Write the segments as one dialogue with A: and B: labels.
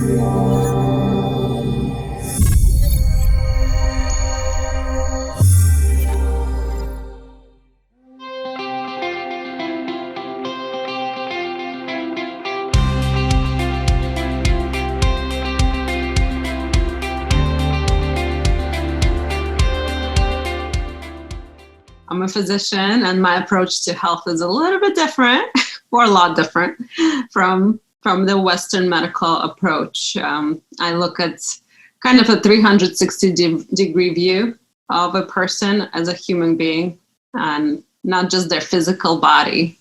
A: I'm a physician, and my approach to health is a little bit different, or a lot different from the Western medical approach. I look at kind of a 360-degree view of a person as a human being, and not just their physical body.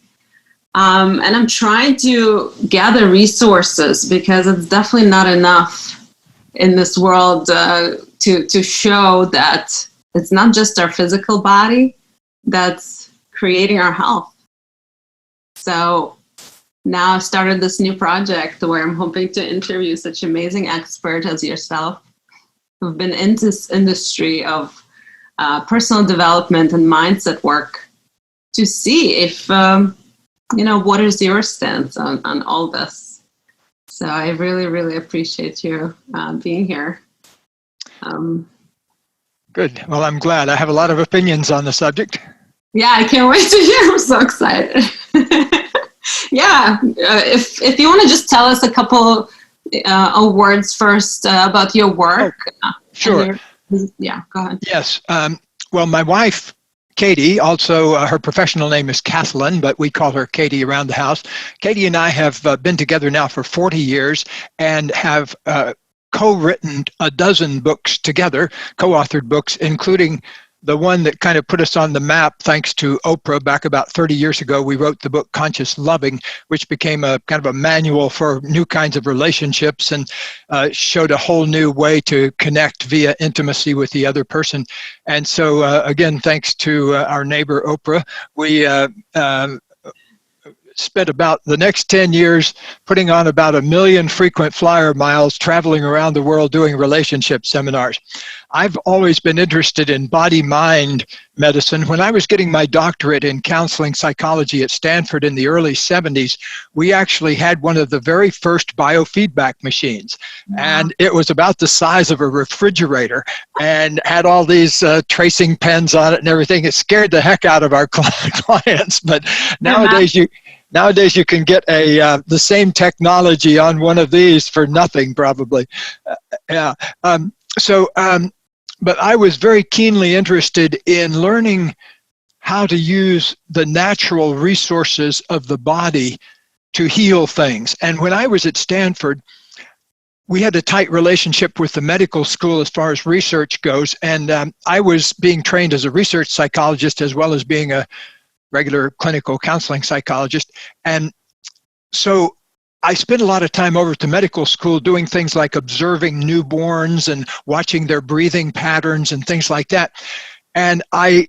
A: And I'm trying to gather resources, because it's definitely not enough in this world to show that it's not just our physical body that's creating our health. So now I've started this new project where I'm hoping to interview such amazing experts as yourself, who've been in this industry of personal development and mindset work, to see if, what is your stance on all this. So I really, really appreciate you being here.
B: Good. Well, I'm glad. I have a lot of opinions on the subject.
A: Yeah, I can't wait to hear. I'm so excited. Yeah, if you want to just tell us a couple words first about your work.
B: Sure.
A: Yeah, go ahead.
B: Yes. Well, my wife, Katie, also her professional name is Kathlyn, but we call her Katie around the house. Katie and I have been together now for 40 years and have co-written a dozen books together, co-authored books, including the one that kind of put us on the map thanks to Oprah back about 30 years ago. We wrote the book Conscious Loving, which became a kind of a manual for new kinds of relationships and showed a whole new way to connect via intimacy with the other person. And so again, thanks to our neighbor Oprah, we spent about the next 10 years putting on about 1 million frequent flyer miles, traveling around the world doing relationship seminars. I've always been interested in body-mind medicine. When I was getting my doctorate in counseling psychology at Stanford in the early 70s, we actually had one of the very first biofeedback machines. Wow. And it was about the size of a refrigerator and had all these tracing pens on it and everything. It scared the heck out of our clients, but nowadays you can get the same technology on one of these for nothing, probably. But I was very keenly interested in learning how to use the natural resources of the body to heal things. And when I was at Stanford, we had a tight relationship with the medical school as far as research goes. And I was being trained as a research psychologist as well as being a regular clinical counseling psychologist. And so I spent a lot of time over at the medical school doing things like observing newborns and watching their breathing patterns and things like that. And I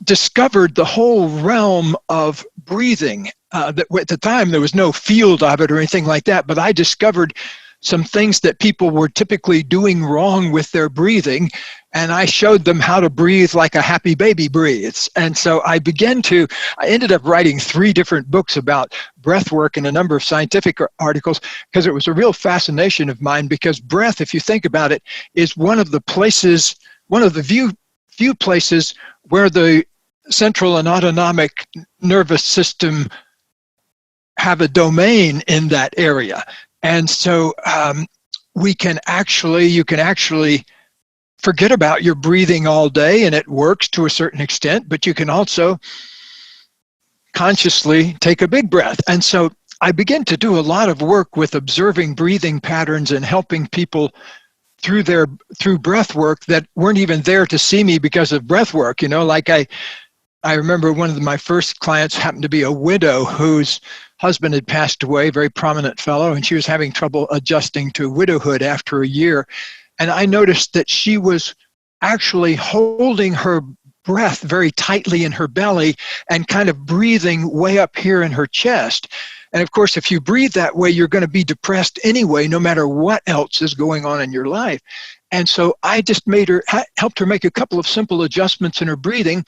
B: discovered the whole realm of breathing. That at the time, there was no field of it or anything like that, but I discovered some things that people were typically doing wrong with their breathing, and I showed them how to breathe like a happy baby breathes. And so I ended up writing 3 different books about breath work and a number of scientific articles, because it was a real fascination of mine, because breath, if you think about it, is one of the few places where the central and autonomic nervous system have a domain in that area. And so you can actually forget about your breathing all day, and it works to a certain extent, but you can also consciously take a big breath. And so I began to do a lot of work with observing breathing patterns and helping people through breath work that weren't even there to see me because of breath work. Like I remember one of my first clients happened to be a widow whose husband had passed away, very prominent fellow, and she was having trouble adjusting to widowhood after a year. And I noticed that she was actually holding her breath very tightly in her belly and kind of breathing way up here in her chest. And of course, if you breathe that way, you're going to be depressed anyway, no matter what else is going on in your life. And so I just helped her make a couple of simple adjustments in her breathing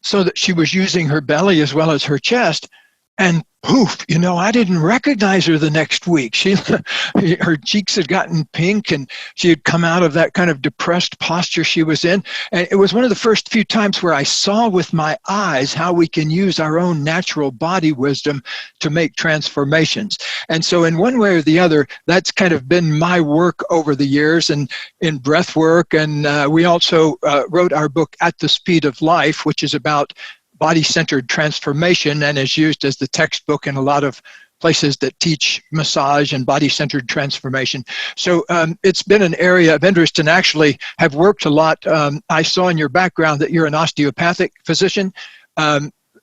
B: so that she was using her belly as well as her chest. And poof, I didn't recognize her the next week. Her cheeks had gotten pink and she had come out of that kind of depressed posture she was in. And it was one of the first few times where I saw with my eyes how we can use our own natural body wisdom to make transformations. And so in one way or the other, that's kind of been my work over the years and in breath work. And we also wrote our book, At the Speed of Life, which is about body-centered transformation and is used as the textbook in a lot of places that teach massage and body-centered transformation. So it's been an area of interest and actually have worked a lot. I saw in your background that you're an osteopathic physician.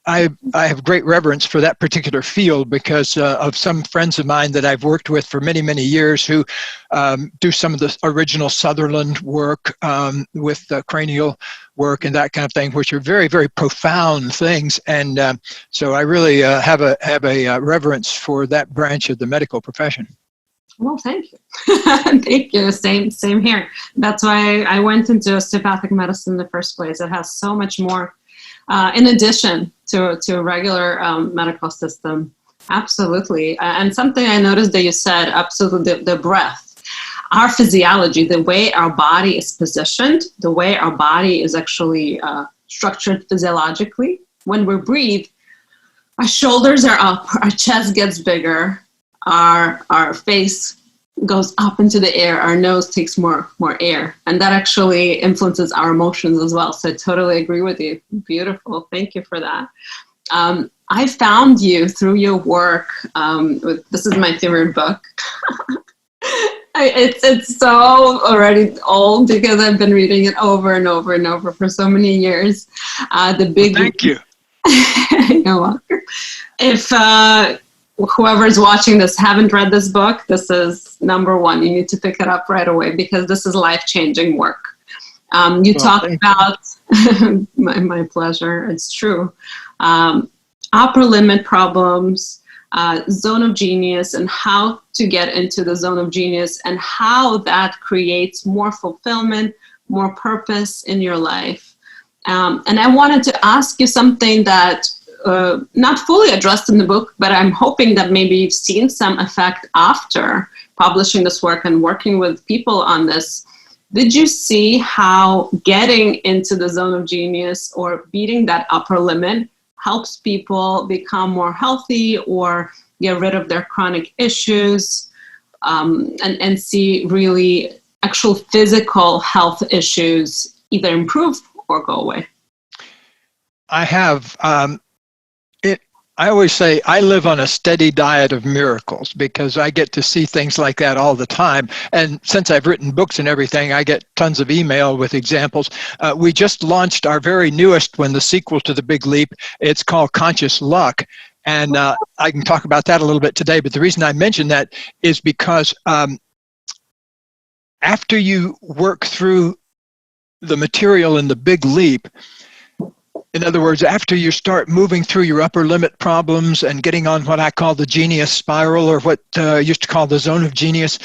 B: I have great reverence for that particular field because of some friends of mine that I've worked with for many, many years who do some of the original Sutherland work with cranial work and that kind of thing, which are very, very profound things. And so I really have a reverence for that branch of the medical profession.
A: Well, thank you. Thank you. Same here. That's why I went into osteopathic medicine in the first place. It has so much more in addition to a regular medical system. Absolutely. And something I noticed that you said, absolutely, the breath. Our physiology, the way our body is positioned, the way our body is actually structured physiologically. When we breathe, our shoulders are up, our chest gets bigger, our face goes up into the air, our nose takes more air, and that actually influences our emotions as well. So I totally agree with you. Beautiful. Thank you for that. I found you through your work. This is my favorite book. It's so already old because I've been reading it over and over and over for so many years. Thank
B: you.
A: You're welcome. If whoever's watching this haven't read this book, this is number one. You need to pick it up right away because this is life-changing work. You talk about, my pleasure, it's true, upper limit problems, zone of genius, and how to get into the zone of genius and how that creates more fulfillment, more purpose in your life. And I wanted to ask you something that not fully addressed in the book, but I'm hoping that maybe you've seen some effect after publishing this work and working with people on this. Did you see how getting into the zone of genius or beating that upper limit helps people become more healthy or get rid of their chronic issues and see really actual physical health issues either improve or go away?
B: I have. I always say I live on a steady diet of miracles because I get to see things like that all the time. And since I've written books and everything, I get tons of email with examples. We just launched our very newest one, the sequel to The Big Leap. It's called Conscious Luck. And I can talk about that a little bit today. But the reason I mention that is because after you work through the material in The Big Leap, in other words, after you start moving through your upper limit problems and getting on what I call the genius spiral, or what I used to call the zone of genius,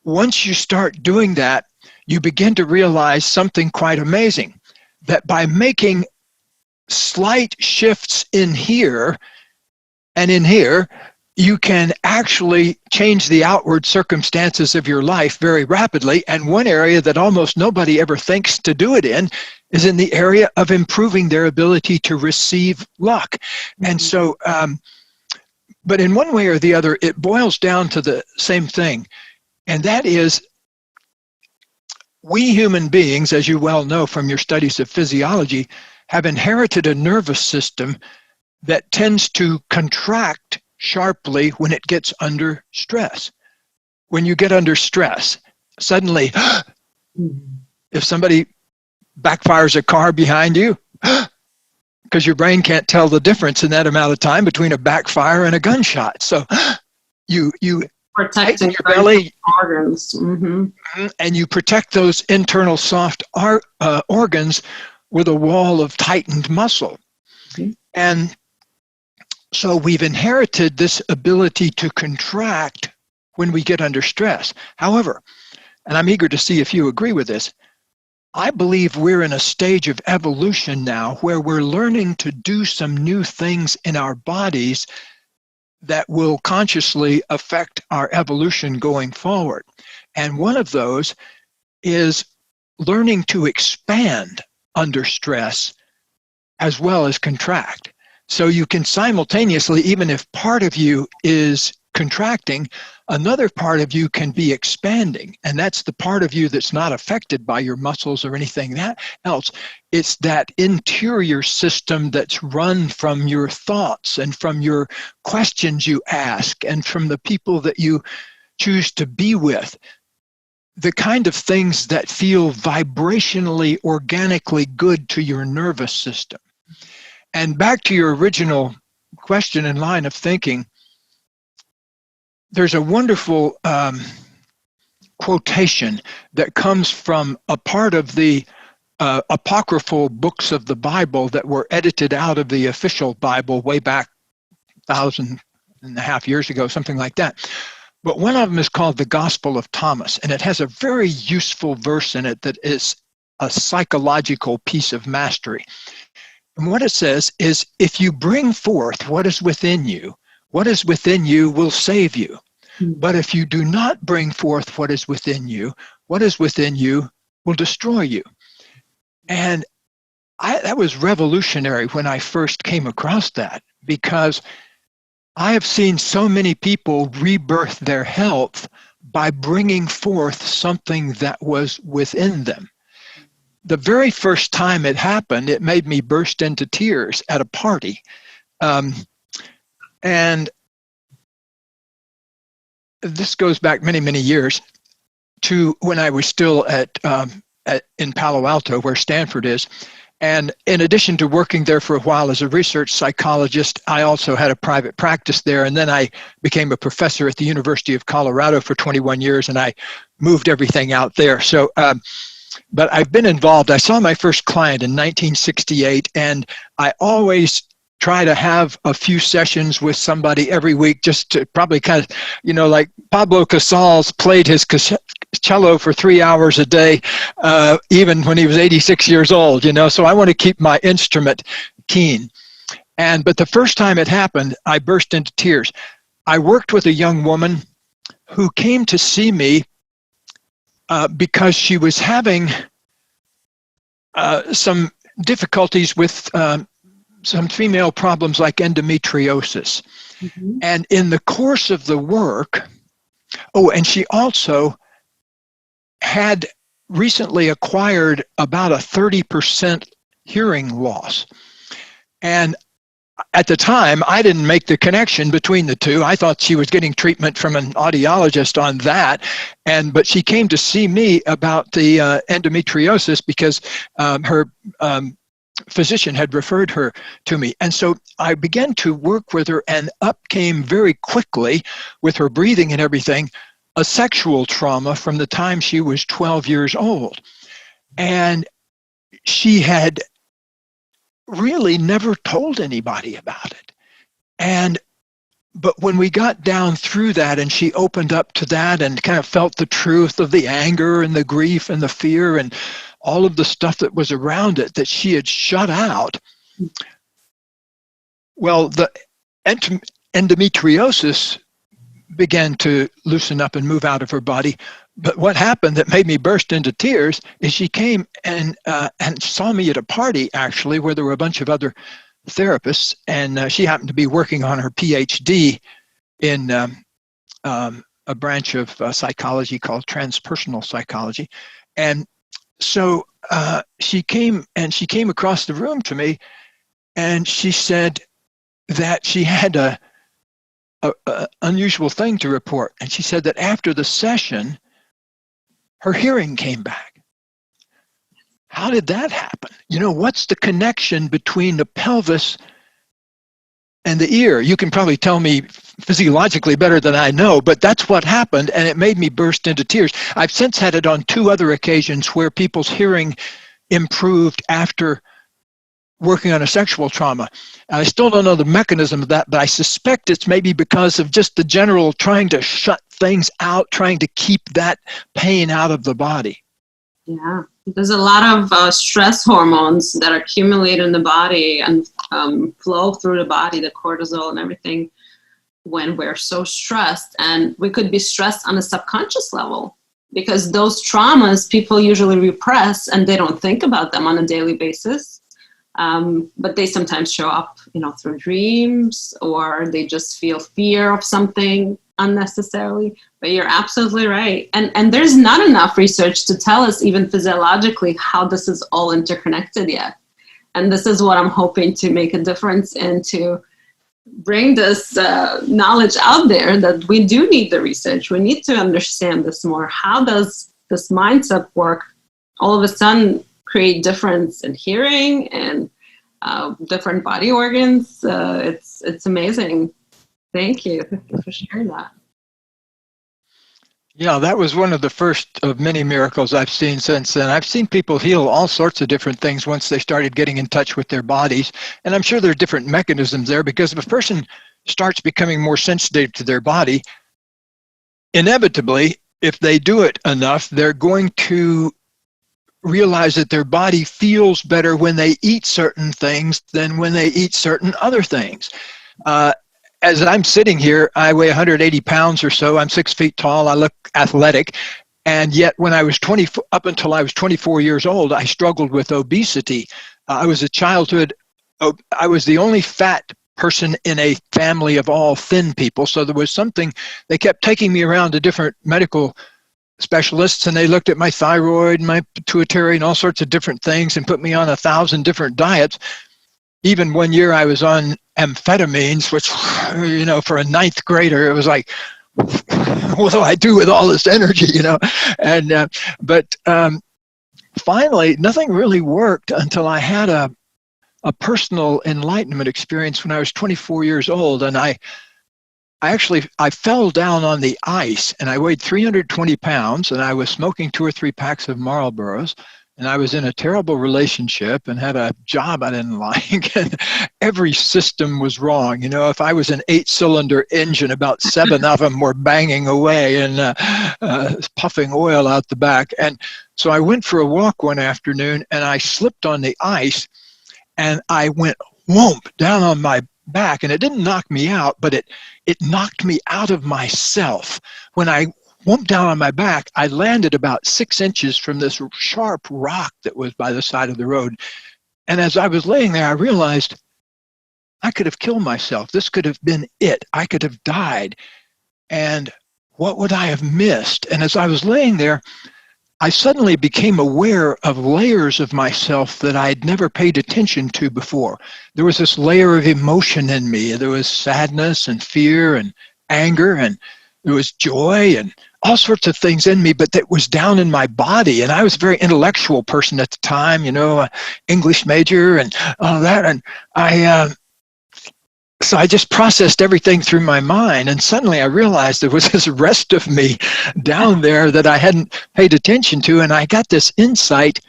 B: once you start doing that, you begin to realize something quite amazing, that by making slight shifts in here and in here, you can actually change the outward circumstances of your life very rapidly. And one area that almost nobody ever thinks to do it in is in the area of improving their ability to receive luck. And so, but in one way or the other, it boils down to the same thing. And that is, we human beings, as you well know from your studies of physiology, have inherited a nervous system that tends to contract sharply when it gets under stress. When you get under stress, suddenly, if somebody backfires a car behind you, because your brain can't tell the difference in that amount of time between a backfire and a gunshot. So you
A: protecting
B: your belly
A: organs,
B: and you protect those internal soft organs with a wall of tightened muscle. And so we've inherited this ability to contract when we get under stress. However, and I'm eager to see if you agree with this, I believe we're in a stage of evolution now where we're learning to do some new things in our bodies that will consciously affect our evolution going forward. And one of those is learning to expand under stress as well as contract. So you can simultaneously, even if part of you is contracting, another part of you can be expanding. And that's the part of you that's not affected by your muscles or anything else. It's that interior system that's run from your thoughts and from your questions you ask and from the people that you choose to be with. The kind of things that feel vibrationally, organically good to your nervous system. And back to your original question and line of thinking, there's a wonderful quotation that comes from a part of the apocryphal books of the Bible that were edited out of the official Bible way back 1,500 years ago, something like that. But one of them is called the Gospel of Thomas, and it has a very useful verse in it that is a psychological piece of mastery. And what it says is, if you bring forth what is within you will save you. But if you do not bring forth what is within you will destroy you. And that was revolutionary when I first came across that, because I have seen so many people rebirth their health by bringing forth something that was within them. The very first time it happened, it made me burst into tears at a party. And this goes back many, many years to when I was still in Palo Alto, where Stanford is. And in addition to working there for a while as a research psychologist, I also had a private practice there. And then I became a professor at the University of Colorado for 21 years, and I moved everything out there. So, but I've been involved. I saw my first client in 1968, and I always try to have a few sessions with somebody every week, just to probably kind of, like Pablo Casals played his cello for 3 hours a day, even when he was 86 years old, so I want to keep my instrument keen. But the first time it happened, I burst into tears. I worked with a young woman who came to see me because she was having some difficulties with some female problems like endometriosis. Mm-hmm. And in the course of the work, and she also had recently acquired about a 30% hearing loss. And at the time, I didn't make the connection between the two. I thought she was getting treatment from an audiologist on that. But she came to see me about the endometriosis because her physician had referred her to me. And so I began to work with her, and up came very quickly, with her breathing and everything, a sexual trauma from the time she was 12 years old. And she had really never told anybody about it. But when we got down through that and she opened up to that and kind of felt the truth of the anger and the grief and the fear and all of the stuff that was around it that she had shut out, well, the endometriosis began to loosen up and move out of her body. But what happened that made me burst into tears is she came and saw me at a party, actually, where there were a bunch of other therapists, and she happened to be working on her PhD in a branch of psychology called transpersonal psychology. And so she came across the room to me, and she said that she had a unusual thing to report. And she said that after the session, her hearing came back. How did that happen? What's the connection between the pelvis and the ear? You can probably tell me physiologically better than I know, but that's what happened, and it made me burst into tears. I've since had it on 2 other occasions where people's hearing improved after working on a sexual trauma. I still don't know the mechanism of that, but I suspect it's maybe because of just the general trying to shut things out, trying to keep that pain out of the body.
A: Yeah, there's a lot of stress hormones that accumulate in the body and flow through the body, the cortisol and everything. when we're so stressed, and we could be stressed on a subconscious level because those traumas people usually repress and they don't think about them on a daily basis. But they sometimes show up, through dreams, or they just feel fear of something unnecessarily. But you're absolutely right. And there's not enough research to tell us even physiologically how this is all interconnected yet. And this is what I'm hoping to make a difference in, to bring this knowledge out there, that we do need the research. We need to understand this more. How does this mindset work all of a sudden create difference in hearing and different body organs? It's amazing. Thank you for sharing that.
B: Yeah, that was one of the first of many miracles I've seen since then. I've seen people heal all sorts of different things once they started getting in touch with their bodies. And I'm sure there are different mechanisms there, because if a person starts becoming more sensitive to their body, inevitably, if they do it enough, they're going to realize that their body feels better when they eat certain things than when they eat certain other things. As I'm sitting here, I weigh 180 pounds or so. I'm 6 feet tall. I look athletic. And yet when I was up until I was 24 years old, I struggled with obesity. I was I was the only fat person in a family of all thin people. So there was something, they kept taking me around to different medical specialists, and they looked at my thyroid, my pituitary, and all sorts of different things, and put me on 1,000 different diets. Even one year I was on amphetamines, which, for a ninth grader, it was like, what do I do with all this energy, And, but finally, nothing really worked until I had a personal enlightenment experience when I was 24 years old. And I fell down on the ice, and I weighed 320 pounds, and I was smoking 2 or 3 packs of Marlboros. And I was in a terrible relationship and had a job I didn't like, and every system was wrong. If I was an 8-cylinder engine, about 7 of them were banging away and puffing oil out the back. And so I went for a walk one afternoon, and I slipped on the ice, and I went whoomp down on my back, and it didn't knock me out, but it knocked me out of myself. When I whooped down on my back, I landed about 6 inches from this sharp rock that was by the side of the road. And as I was laying there, I realized I could have killed myself. This could have been it. I could have died. And what would I have missed? And as I was laying there, I suddenly became aware of layers of myself that I'd never paid attention to before. There was this layer of emotion in me. There was sadness and fear and anger, and there was joy and all sorts of things in me, but that was down in my body. And I was a very intellectual person at the time, English major and all that. And so I just processed everything through my mind. And suddenly I realized there was this rest of me down there that I hadn't paid attention to. And I got this insight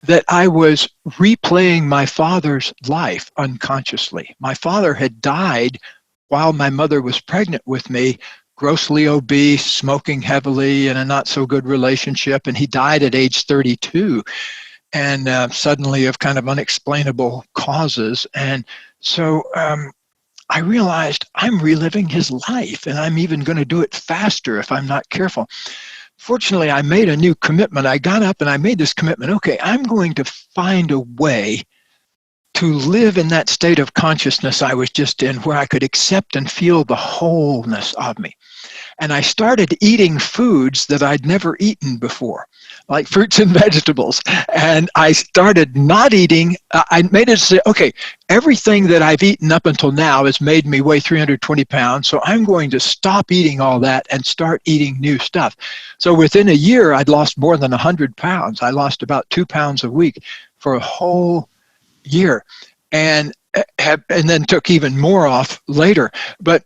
B: that I was replaying my father's life unconsciously. My father had died while my mother was pregnant with me, grossly obese, smoking heavily, in a not so good relationship, and he died at age 32, and suddenly of kind of unexplainable causes. And so I realized I'm reliving his life, and I'm even going to do it faster if I'm not careful. Fortunately, I made a new commitment. I got up and I made this commitment. Okay, I'm going to find a way to live in that state of consciousness I was just in, where I could accept and feel the wholeness of me. And I started eating foods that I'd never eaten before, like fruits and vegetables. And I started not eating. I made it say, okay, everything that I've eaten up until now has made me weigh 320 pounds. So I'm going to stop eating all that and start eating new stuff. So within a year, I'd lost more than 100 pounds. I lost about 2 pounds a week for a whole year, and then took even more off later. But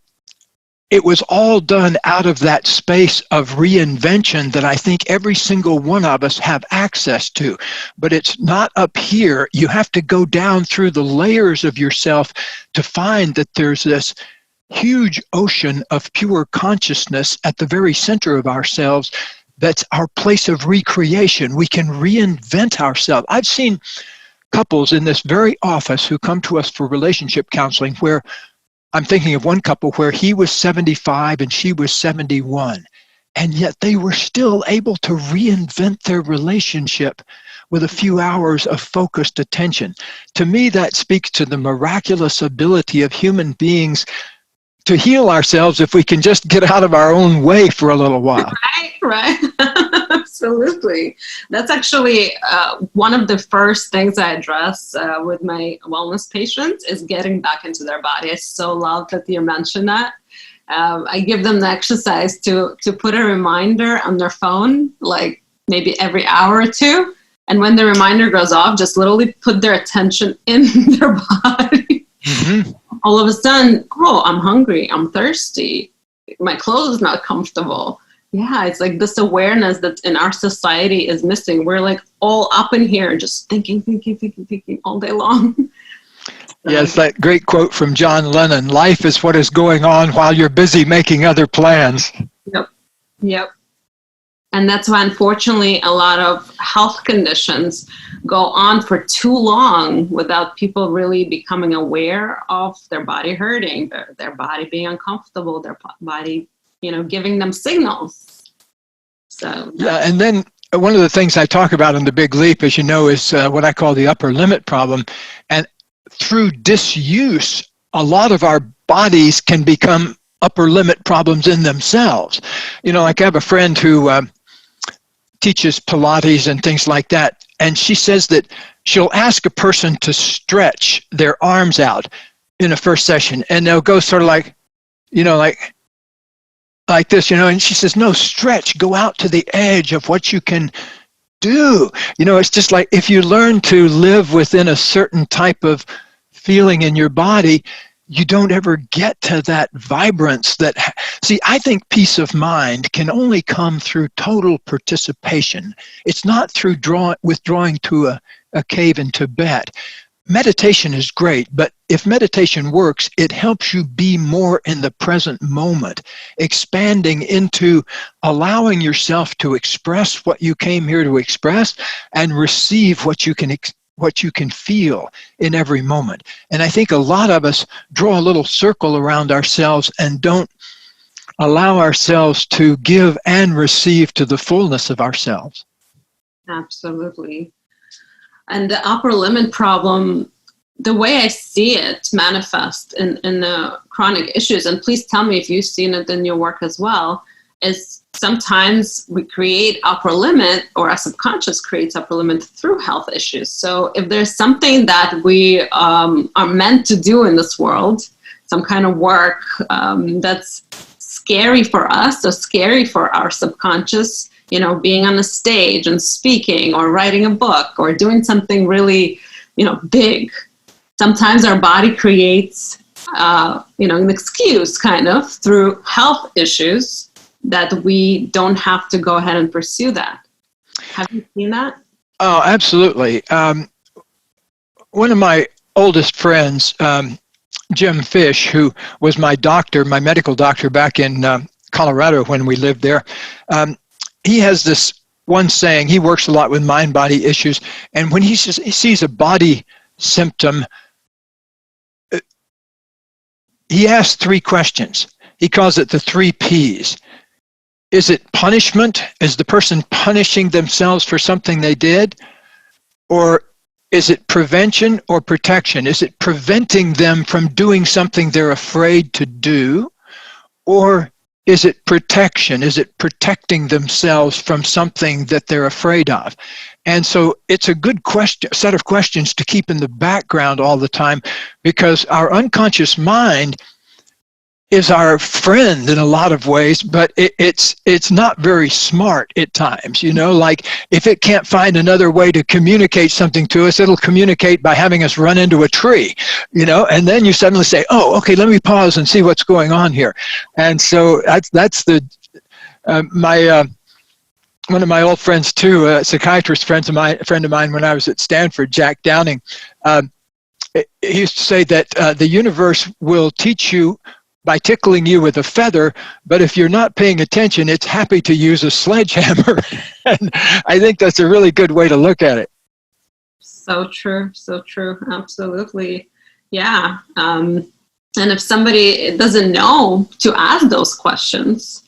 B: it was all done out of that space of reinvention that I think every single one of us have access to. But it's not up here. You have to go down through the layers of yourself to find that there's this huge ocean of pure consciousness at the very center of ourselves. That's our place of recreation. We can reinvent ourselves. I've seen couples in this very office who come to us for relationship counseling where I'm thinking of one couple where he was 75 and she was 71. And yet they were still able to reinvent their relationship with a few hours of focused attention. To me, that speaks to the miraculous ability of human beings to heal ourselves if we can just get out of our own way for a little while.
A: Right. Absolutely. That's actually one of the first things I address with my wellness patients is getting back into their body. I so love that you mentioned that. I give them the exercise to put a reminder on their phone, like maybe every hour or two. And when the reminder goes off, just literally put their attention in their body. Mm-hmm. All of a sudden, oh, I'm hungry, I'm thirsty, my clothes not comfortable. Yeah, it's like this awareness that in our society is missing. We're like all up in here just thinking all day long.
B: Yes, that great quote from John Lennon, life is what is going on while you're busy making other plans.
A: Yep. And that's why, unfortunately, a lot of health conditions go on for too long without people really becoming aware of their body hurting, their body being uncomfortable, their body, giving them signals. So
B: yeah, and then one of the things I talk about in The Big Leap, as you know, is what I call the upper limit problem. And through disuse, a lot of our bodies can become upper limit problems in themselves. Like I have a friend who teaches Pilates and things like that, and she says that she'll ask a person to stretch their arms out in a first session, and they'll go sort of like this, and she says, no, stretch, go out to the edge of what you can do. It's just like if you learn to live within a certain type of feeling in your body, you don't ever get to that vibrance see, I think peace of mind can only come through total participation. It's not through withdrawing to a cave in Tibet. Meditation is great, but if meditation works, it helps you be more in the present moment, expanding into allowing yourself to express what you came here to express and receive what you can feel in every moment. And I think a lot of us draw a little circle around ourselves and don't allow ourselves to give and receive to the fullness of ourselves.
A: Absolutely. And the upper limit problem, the way I see it manifest in the chronic issues, and please tell me if you've seen it in your work as well, is sometimes we create upper limit, or our subconscious creates upper limit through health issues. So if there's something that we are meant to do in this world, some kind of work that's scary for us, or scary for our subconscious, being on a stage and speaking or writing a book or doing something really, big. Sometimes our body creates, an excuse kind of through health issues that we don't have to go ahead and pursue that. Have you seen that?
B: Oh, absolutely. One of my oldest friends, Jim Fish, who was my medical doctor back in Colorado when we lived there, he has this one saying. He works a lot with mind-body issues, and when he sees a body symptom, he asks 3 questions. He calls it the 3 Ps. Is it punishment? Is the person punishing themselves for something they did? Or is it prevention or protection? Is it preventing them from doing something they're afraid to do? Or is it protection? Is it protecting themselves from something that they're afraid of? And so it's a good set of questions to keep in the background all the time, because our unconscious mind is our friend in a lot of ways, but it's not very smart at times. Like if it can't find another way to communicate something to us, it'll communicate by having us run into a tree, and then you suddenly say, oh, okay, let me pause and see what's going on here. And so that's the one of my old friends too, a psychiatrist friend of mine when I was at Stanford, Jack Downing, he used to say that the universe will teach you by tickling you with a feather, but if you're not paying attention, it's happy to use a sledgehammer. And I think that's a really good way to look at it.
A: So true, absolutely. Yeah. And if somebody doesn't know to ask those questions,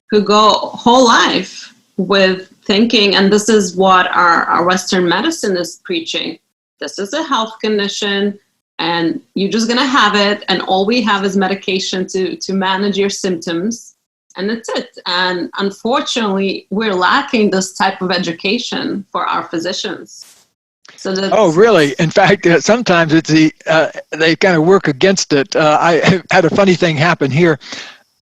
A: could go whole life with thinking, and this is what our Western medicine is preaching. This is a health condition, and you're just gonna have it, and all we have is medication to manage your symptoms, and that's it. And unfortunately, we're lacking this type of education for our physicians. So
B: oh, really? In fact, sometimes it's they kind of work against it. I had a funny thing happen here.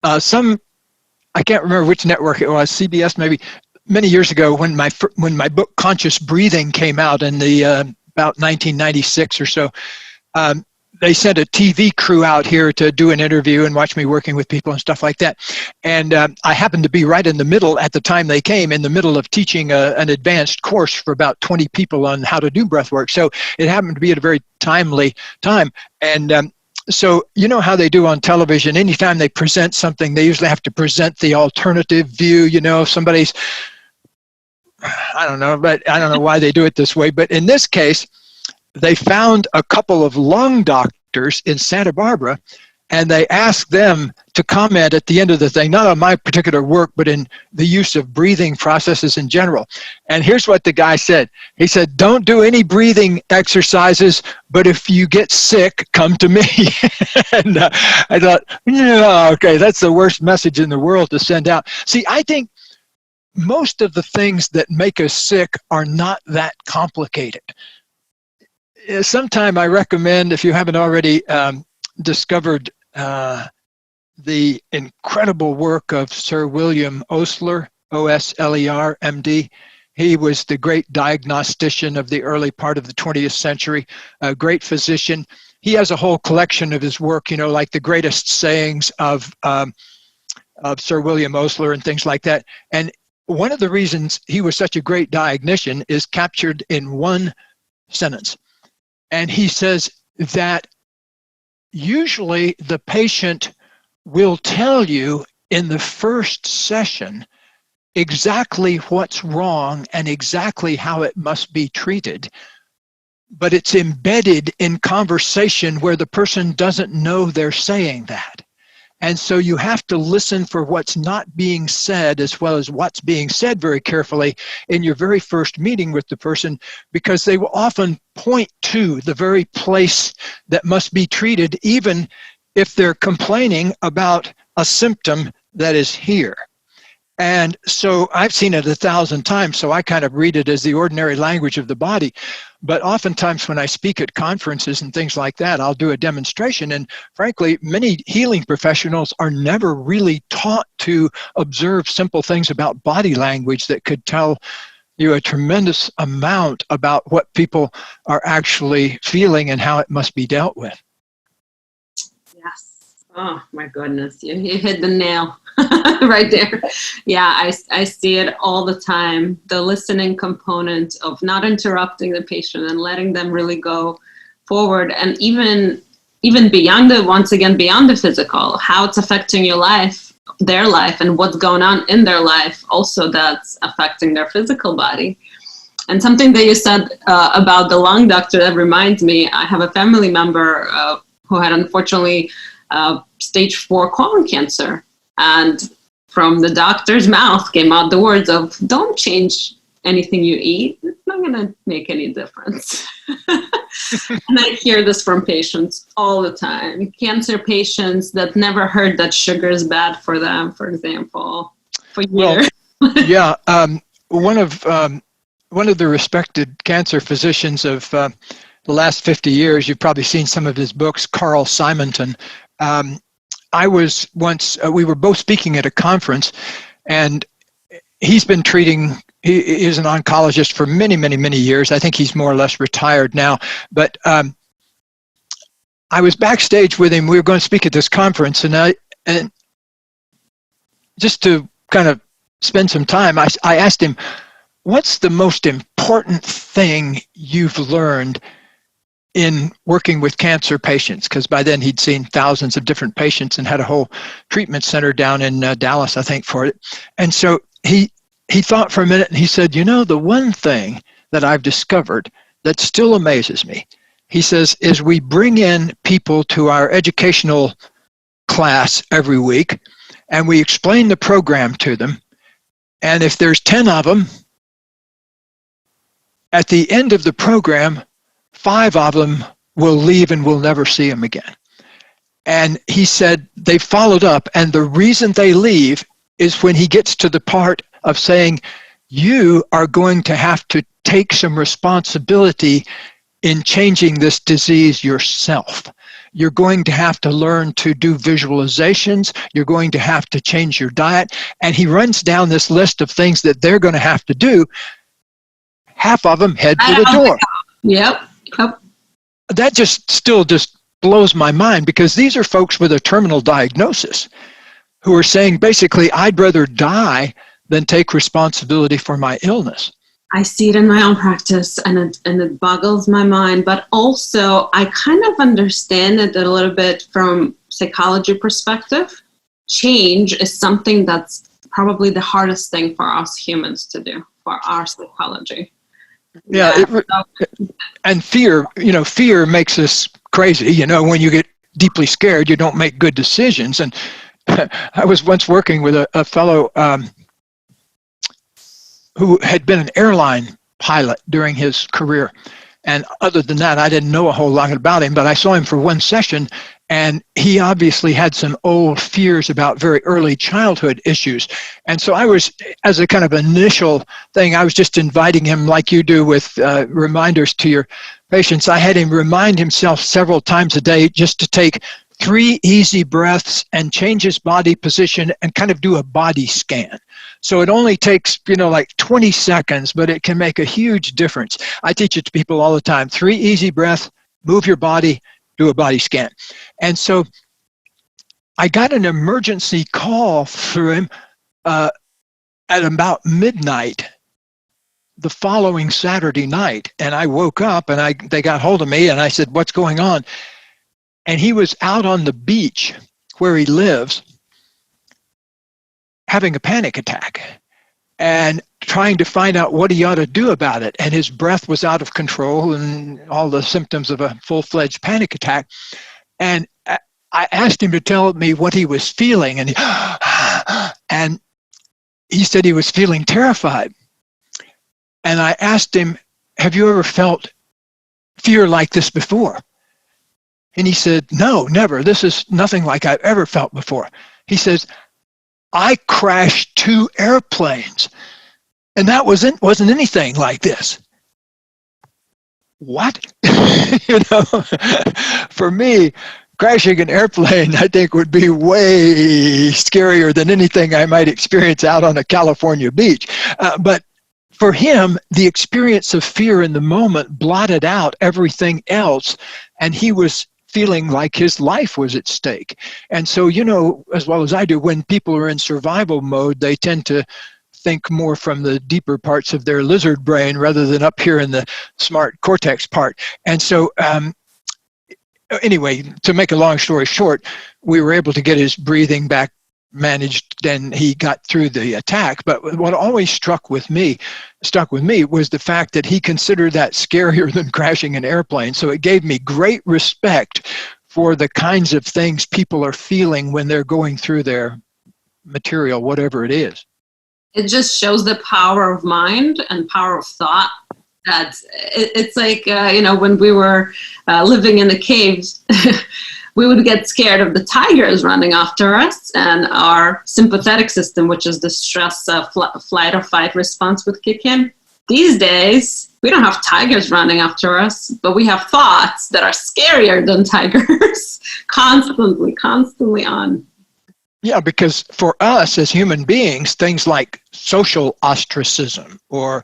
B: I can't remember which network it was, CBS maybe, many years ago when my book Conscious Breathing came out in the about 1996 or so. They sent a TV crew out here to do an interview and watch me working with people and stuff like that. And I happened to be right in the middle at the time they came, in the middle of teaching an advanced course for about 20 people on how to do breath work. So it happened to be at a very timely time. And so you know how they do on television, anytime they present something, they usually have to present the alternative view. You know, if somebody's, I don't know why they do it this way. But in this case, they found a couple of lung doctors in Santa Barbara, and they asked them to comment at the end of the thing, not on my particular work, but in the use of breathing processes in general. And here's what the guy said. He said, "Don't do any breathing exercises, but if you get sick, come to me." And I thought, yeah, okay, that's the worst message in the world to send out. See, I think most of the things that make us sick are not that complicated. Sometime I recommend, if you haven't already discovered the incredible work of Sir William Osler, O-S-L-E-R, M.D. He was the great diagnostician of the early part of the 20th century, a great physician. He has a whole collection of his work, you know, like the greatest sayings of Sir William Osler and things like that. And one of the reasons he was such a great diagnostician is captured in one sentence. And he says that usually the patient will tell you in the first session exactly what's wrong and exactly how it must be treated, but it's embedded in conversation where the person doesn't know they're saying that. And so you have to listen for what's not being said as well as what's being said very carefully in your very first meeting with the person, because they will often point to the very place that must be treated, even if they're complaining about a symptom that is here. And so I've seen it 1,000 times, so I kind of read it as the ordinary language of the body. But oftentimes when I speak at conferences and things like that, I'll do a demonstration. And frankly, many healing professionals are never really taught to observe simple things about body language that could tell you a tremendous amount about what people are actually feeling and how it must be dealt with.
A: Yes. Oh, my goodness. You hit the nail right there. Yeah, I see it all the time. The listening component of not interrupting the patient and letting them really go forward. And even beyond beyond the physical, how it's affecting your life, their life, and what's going on in their life, also that's affecting their physical body. And something that you said about the lung doctor, that reminds me, I have a family member who had unfortunately stage 4 colon cancer. And from the doctor's mouth came out the words of, "Don't change anything you eat. It's not going to make any difference." And I hear this from patients all the time. Cancer patients that never heard that sugar is bad for them, for example, for years.
B: Well, yeah. One of the respected cancer physicians of the last 50 years, you've probably seen some of his books, Carl Simonton. I was once, we were both speaking at a conference, and he's been treating, he is an oncologist for many, many, many years. I think he's more or less retired now. But I was backstage with him. We were going to speak at this conference, and just to kind of spend some time, I asked him, "What's the most important thing you've learned in working with cancer patients?" Because by then he'd seen thousands of different patients and had a whole treatment center down in Dallas, I think, for it. And so he thought for a minute, and he said, "You know, the one thing that I've discovered that still amazes me he says, is we bring in people to our educational class every week, and we explain the program to them. And if there's 10 of them, at the end of the program, 5 of them will leave and we'll never see them again. And he said they followed up, and the reason they leave is when he gets to the part of saying, you are going to have to take some responsibility in changing this disease yourself. You're going to have to learn to do visualizations. You're going to have to change your diet. And he runs down this list of things that they're going to have to do. Half of them head for the door.
A: Yep.
B: That just blows my mind, because these are folks with a terminal diagnosis who are saying, basically, I'd rather die than take responsibility for my illness.
A: I see it in my own practice, and it boggles my mind. But also, I kind of understand it a little bit from psychology perspective. Change is something that's probably the hardest thing for us humans to do, for our psychology.
B: Yeah, and fear makes us crazy. When you get deeply scared, you don't make good decisions. And I was once working with a fellow who had been an airline pilot during his career. And other than that, I didn't know a whole lot about him, but I saw him for one session, and he obviously had some old fears about very early childhood issues. And so I was, as a kind of initial thing, I was just inviting him, like you do with reminders to your patients. I had him remind himself several times a day just to take 3 easy breaths and change his body position and kind of do a body scan. So it only takes, like 20 seconds, but it can make a huge difference. I teach it to people all the time. 3 easy breaths, move your body, do a body scan. And so I got an emergency call for him at about midnight the following Saturday night. And I woke up and they got hold of me, and I said, what's going on? And he was out on the beach where he lives having a panic attack and trying to find out what he ought to do about it. And his breath was out of control and all the symptoms of a full-fledged panic attack. And I asked him to tell me what he was feeling. And he said he was feeling terrified. And I asked him, have you ever felt fear like this before? And he said, no, never. This is nothing like I've ever felt before. He says, I crashed 2 airplanes, and that wasn't anything like this. What? For me, crashing an airplane, I think, would be way scarier than anything I might experience out on a California beach. But for him, the experience of fear in the moment blotted out everything else, and he was feeling like his life was at stake. And so, as well as I do, when people are in survival mode, they tend to think more from the deeper parts of their lizard brain rather than up here in the smart cortex part. And so, anyway, to make a long story short, we were able to get his breathing back managed, and he got through the attack. But what always stuck with me was the fact that he considered that scarier than crashing an airplane. So it gave me great respect for the kinds of things people are feeling when they're going through their material, whatever it is.
A: It just shows the power of mind and power of thought. It's like, when we were living in the caves, we would get scared of the tigers running after us, and our sympathetic system, which is the stress flight or fight response, would kick in. These days, we don't have tigers running after us, but we have thoughts that are scarier than tigers, constantly on.
B: Yeah, because for us as human beings, things like social ostracism or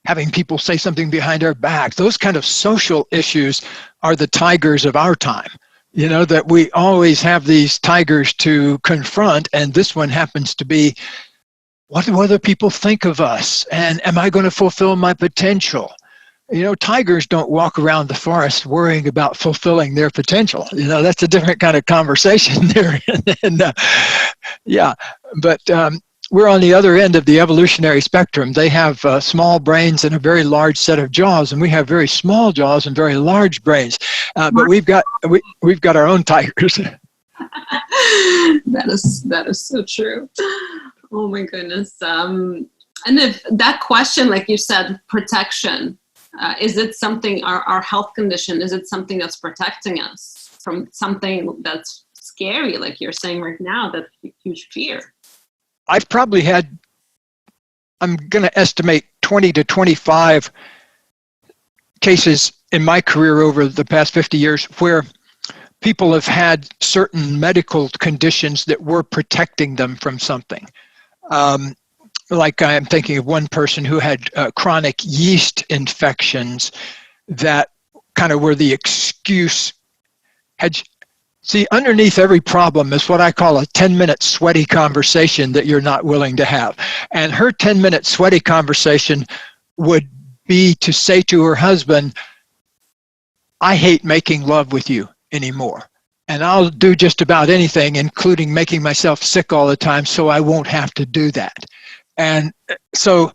B: having people say something behind our back, those kind of social issues are the tigers of our time. That we always have these tigers to confront, and this one happens to be, what do other people think of us? And am I going to fulfill my potential? Tigers don't walk around the forest worrying about fulfilling their potential. That's a different kind of conversation there. Yeah, but we're on the other end of the evolutionary spectrum. They have small brains and a very large set of jaws, and we have very small jaws and very large brains. But we've got our own tigers.
A: That is so true. Oh my goodness. And if that question, like you said, protection, is it something, our health condition, is it something that's protecting us from something that's scary, like you're saying right now, that huge fear?
B: I've probably had, I'm going to estimate 20 to 25 cases in my career over the past 50 years where people have had certain medical conditions that were protecting them from something. Like I'm thinking of one person who had chronic yeast infections that kind of were the excuse. See, underneath every problem is what I call a 10-minute sweaty conversation that you're not willing to have. And her 10-minute sweaty conversation would be to say to her husband, I hate making love with you anymore. And I'll do just about anything, including making myself sick all the time, so I won't have to do that. And so,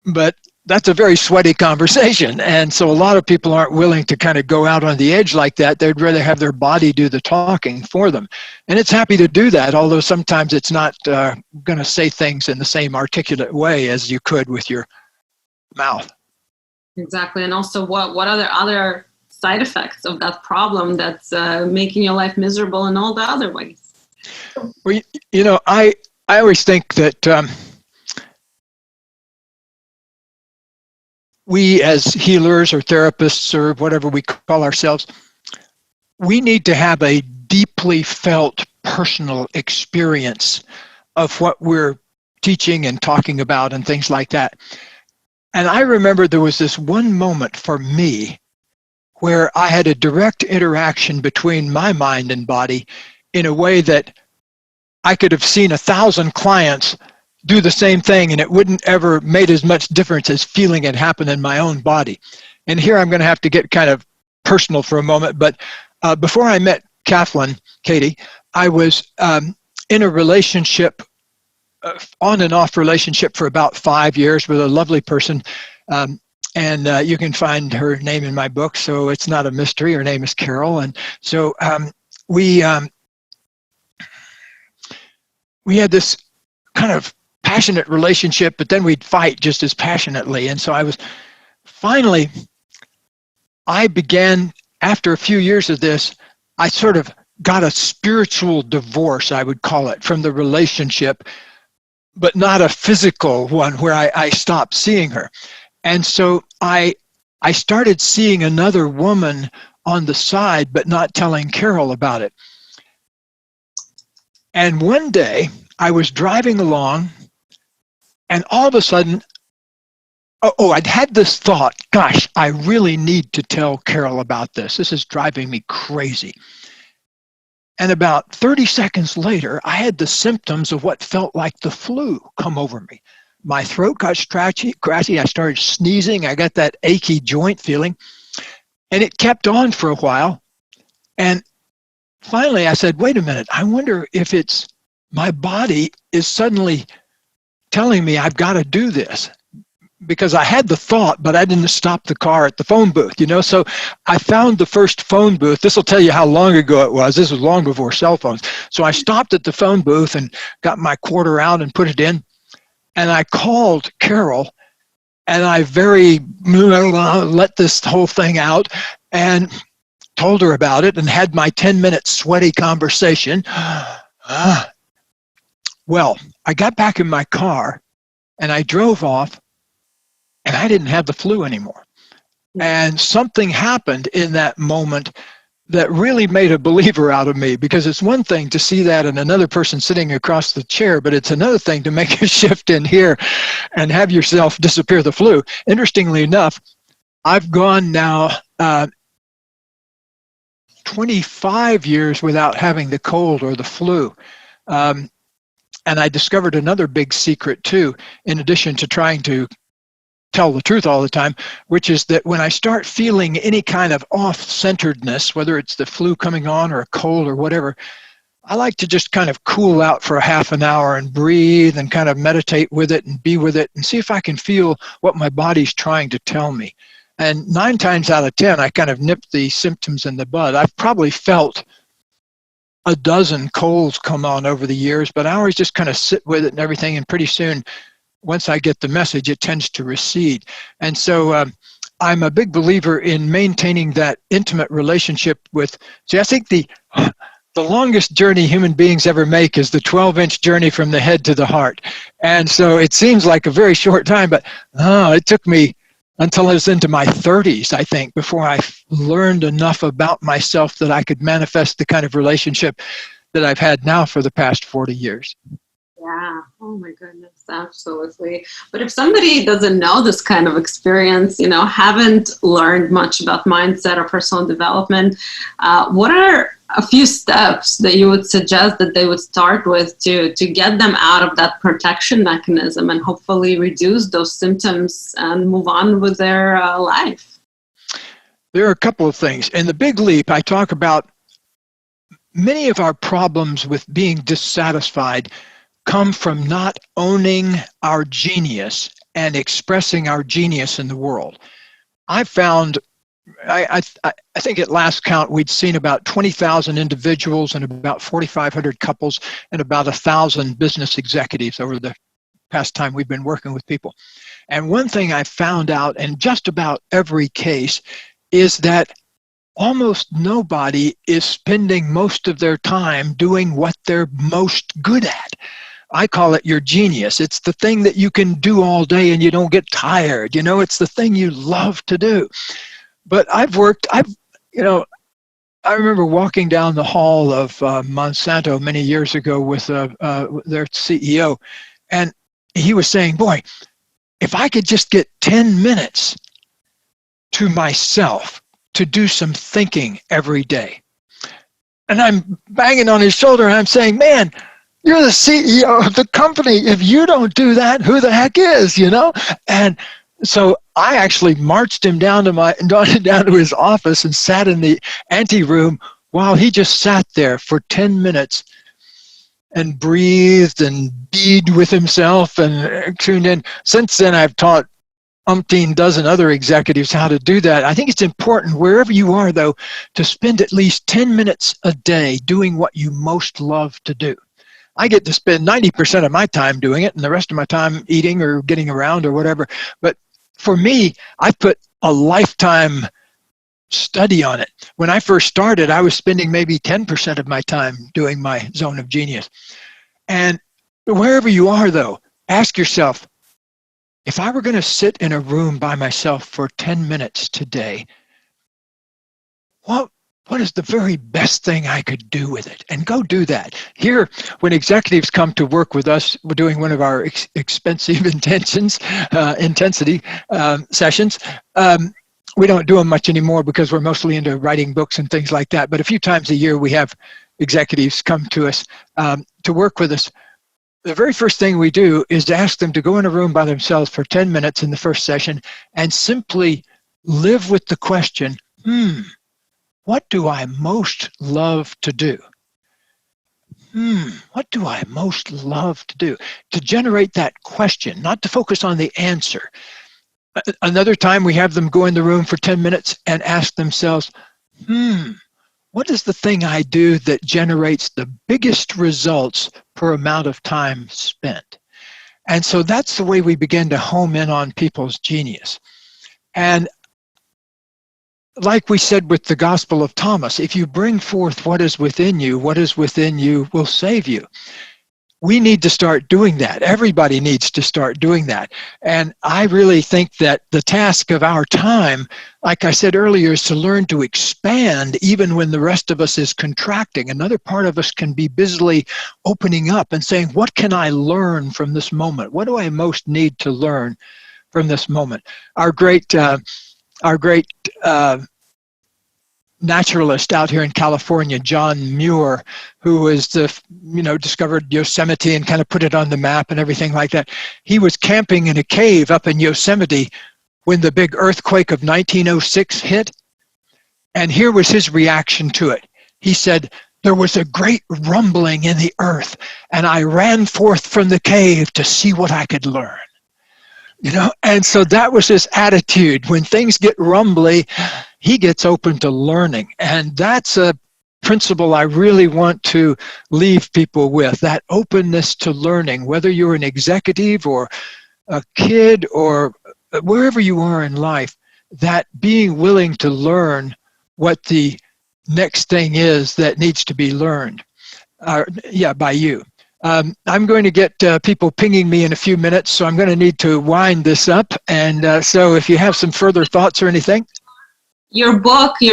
B: but that's a very sweaty conversation. And so a lot of people aren't willing to kind of go out on the edge like that. They'd rather have their body do the talking for them. And it's happy to do that, although sometimes it's not going to say things in the same articulate way as you could with your mouth.
A: Exactly. And also what are the other side effects of that problem that's making your life miserable in all the other ways?
B: Well, you know, I always think that we as healers or therapists or whatever we call ourselves, we need to have a deeply felt personal experience of what we're teaching and talking about and things like that. And I remember there was this one moment for me where I had a direct interaction between my mind and body in a way that I could have seen 1,000 clients do the same thing and it wouldn't ever made as much difference as feeling it happen in my own body. And here I'm going to have to get kind of personal for a moment, but before I met Kathlyn, Katie, I was in a relationship, on and off relationship for about 5 years with a lovely person. And you can find her name in my book, so it's not a mystery. Her name is Carol. And so we had this kind of passionate relationship, but then we'd fight just as passionately. And so I began, after a few years of this, I sort of got a spiritual divorce, I would call it, from the relationship, but not a physical one where I stopped seeing her. And so I started seeing another woman on the side, but not telling Carol about it. And one day I was driving along and all of a sudden, I'd had this thought, gosh, I really need to tell Carol about this. This is driving me crazy. And about 30 seconds later, I had the symptoms of what felt like the flu come over me. My throat got scratchy. I started sneezing. I got that achy joint feeling. And it kept on for a while. And finally I said, wait a minute, I wonder if it's my body is suddenly telling me I've got to do this. Because I had the thought, but I didn't stop the car at the phone booth, you know. So I found the first phone booth. This will tell you how long ago it was. This was long before cell phones. So I stopped at the phone booth and got my quarter out and put it in. And I called Carol and I let this whole thing out and told her about it and had my 10-minute sweaty conversation. Well, I got back in my car and I drove off and I didn't have the flu anymore. And something happened in that moment that really made a believer out of me, because it's one thing to see that in another person sitting across the chair, but it's another thing to make a shift in here and have yourself disappear the flu. Interestingly enough, I've gone now 25 years without having the cold or the flu. And I discovered another big secret too, in addition to trying to tell the truth all the time, which is that when I start feeling any kind of off-centeredness, whether it's the flu coming on or a cold or whatever, I like to just kind of cool out for a half an hour and breathe and kind of meditate with it and be with it and see if I can feel what my body's trying to tell me. And 9 times out of 10, I kind of nip the symptoms in the bud. I've probably felt a dozen colds come on over the years, but I always just kind of sit with it and everything. And pretty soon, once I get the message, it tends to recede. And so I'm a big believer in maintaining that intimate relationship with, see, I think the longest journey human beings ever make is the 12-inch journey from the head to the heart. And so it seems like a very short time, but it took me until I was into my 30s, I think, before I learned enough about myself that I could manifest the kind of relationship that I've had now for the past 40 years.
A: Yeah. Oh my goodness. Absolutely. But if somebody doesn't know this kind of experience, haven't learned much about mindset or personal development, what are a few steps that you would suggest that they would start with to get them out of that protection mechanism and hopefully reduce those symptoms and move on with their life?
B: There are a couple of things. In the Big Leap, I talk about many of our problems with being dissatisfied come from not owning our genius and expressing our genius in the world. I found, I think at last count, we'd seen about 20,000 individuals and about 4,500 couples and about 1,000 business executives over the past time we've been working with people. And one thing I found out in just about every case is that almost nobody is spending most of their time doing what they're most good at. I call it your genius. It's the thing that you can do all day and you don't get tired. It's the thing you love to do. But I remember walking down the hall of Monsanto many years ago with their CEO, and he was saying, boy, if I could just get 10 minutes to myself to do some thinking every day. And I'm banging on his shoulder and I'm saying, man, you're the CEO of the company. If you don't do that, who the heck is, And so I actually marched him down to his office and sat in the ante room while he just sat there for 10 minutes and breathed and bead with himself and tuned in. Since then, I've taught umpteen dozen other executives how to do that. I think it's important, wherever you are, though, to spend at least 10 minutes a day doing what you most love to do. I get to spend 90% of my time doing it and the rest of my time eating or getting around or whatever. But for me, I put a lifetime study on it. When I first started, I was spending maybe 10% of my time doing my zone of genius. And wherever you are, though, ask yourself, if I were going to sit in a room by myself for 10 minutes today, what is the very best thing I could do with it? And go do that. Here, when executives come to work with us, we're doing one of our expensive intensity sessions. We don't do them much anymore because we're mostly into writing books and things like that. But a few times a year, we have executives come to us to work with us. The very first thing we do is to ask them to go in a room by themselves for 10 minutes in the first session and simply live with the question, what do I most love to do? What do I most love to do? To generate that question, not to focus on the answer. Another time we have them go in the room for 10 minutes and ask themselves, what is the thing I do that generates the biggest results per amount of time spent? And so that's the way we begin to home in on people's genius. And like we said with the Gospel of Thomas, if you bring forth what is within you will save you. We need to start doing that. Everybody needs to start doing that. And I really think that the task of our time, like I said earlier, is to learn to expand even when the rest of us is contracting. Another part of us can be busily opening up and saying, what can I learn from this moment? What do I most need to learn from this moment? Our great naturalist out here in California, John Muir, who was discovered Yosemite and kind of put it on the map and everything like that. He was camping in a cave up in Yosemite when the big earthquake of 1906 hit. And here was his reaction to it. He said, there was a great rumbling in the earth, and I ran forth from the cave to see what I could learn. And so that was his attitude. When things get rumbly, he gets open to learning. And that's a principle I really want to leave people with, that openness to learning, whether you're an executive or a kid or wherever you are in life, that being willing to learn what the next thing is that needs to be learned by you. I'm going to get people pinging me in a few minutes, so I'm going to need to wind this up. And so if you have some further thoughts or anything.
A: Your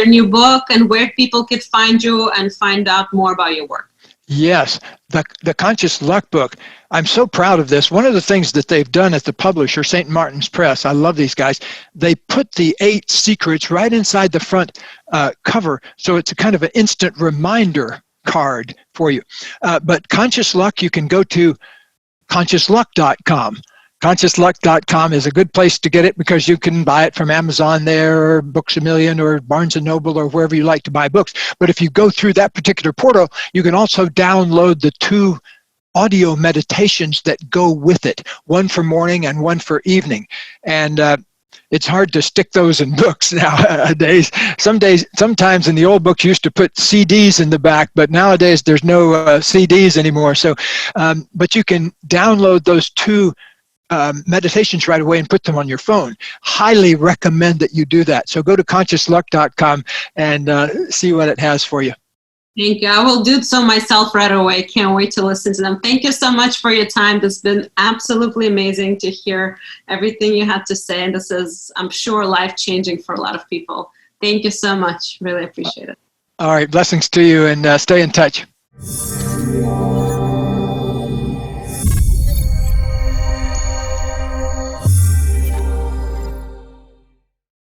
A: new book, and where people could find you and find out more about your work.
B: Yes, the Conscious Luck book. I'm so proud of this. One of the things that they've done at the publisher, St. Martin's Press, I love these guys, they put the 8 secrets right inside the front cover, so it's a kind of an instant reminder card for you. But Conscious Luck, you can go to consciousluck.com. Consciousluck.com is a good place to get it because you can buy it from Amazon there, or Books A Million, or Barnes & Noble, or wherever you like to buy books. But if you go through that particular portal, you can also download the 2 audio meditations that go with it, one for morning and one for evening. And it's hard to stick those in books nowadays. Sometimes in the old books you used to put CDs in the back, but nowadays there's no CDs anymore. So, but you can download those 2 meditations right away and put them on your phone. Highly recommend that you do that. So go to consciousluck.com and see what it has for you.
A: Thank you. I will do so myself right away. Can't wait to listen to them. Thank you so much for your time. This has been absolutely amazing to hear everything you had to say. And this is, I'm sure, life-changing for a lot of people. Thank you so much. Really appreciate it.
B: All right. Blessings to you, and stay in touch.